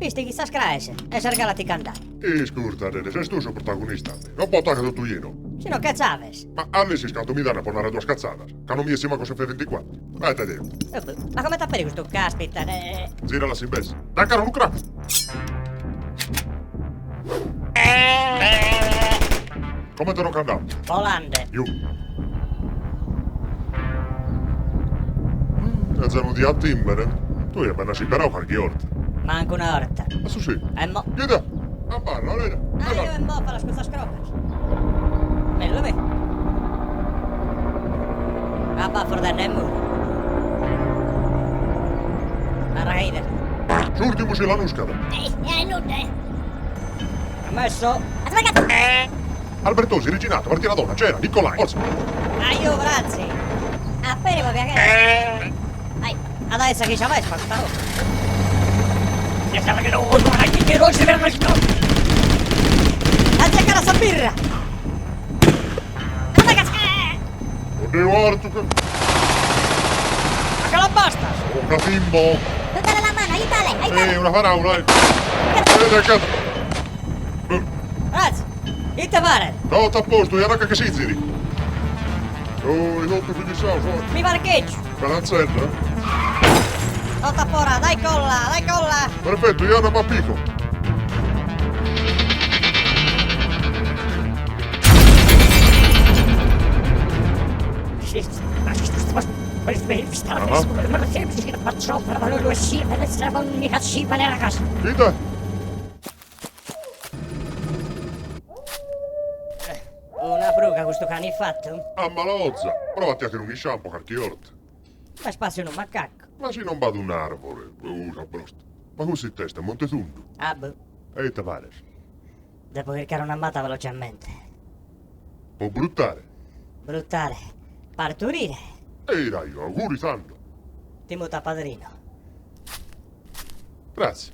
Visti chissà scraese, e sargalati candai. E scurta, Dede, sei tu il protagonista. Non può toccare tutto io. Si no che saves? Ma alle si scanto mi danno a portare due scazzate. Che non mi è cosa fa 24. Vai te devo. Ma come t'appari questo caspita? Zira la simbessa. Da caro lucra. Come te lo candato? Volande. Io. E zero di a timbere. Tu hai appena si però qualche orta. Manco una orta. Ma su sì. E mo? Chieda. A barra, lei. Ah, io e mo fa la scusa scrocca. Bello me. A baffo da nemmeno. A raide. L'ultimo c'è la nuscata. Nude. Ha messo. Aspetta. Albertosi, Reginato, Martina Donna, c'era, Nicolai, forza. Ah, io, grazie. Appena va via. Dai, adesso chi ci ha messo questa roba? Ya sabe que no uso para que quiero ese verbo esto. Azzecca la sua birra. Oddio, Artuca. Ma che la basta? Un catimbo. Dale la mano, aiutale. Una faraula, Vedete che... Grazie. Che te pare? Tutto a posto, e anche che si ziri. Oh, hai detto che di sauso. Mi parcheggio. Caranzella. Tutta fora, dai colla, dai colla. Perfetto, Iana Pappico. Dite? Una fruga questo cane è fatto? Ammalozza. Provati a che non mi shampoo qualche orta. Ma spazio in un macaco. Ma se non vado un arbore, una brosta. Ma così testa, Montetundu. Ah, boh. E te pare? Devo cercare un'ammata velocemente. Può bruttare. Bruttare. Parturire. E dai, auguri tanto. Ti muta padrino. Grazie.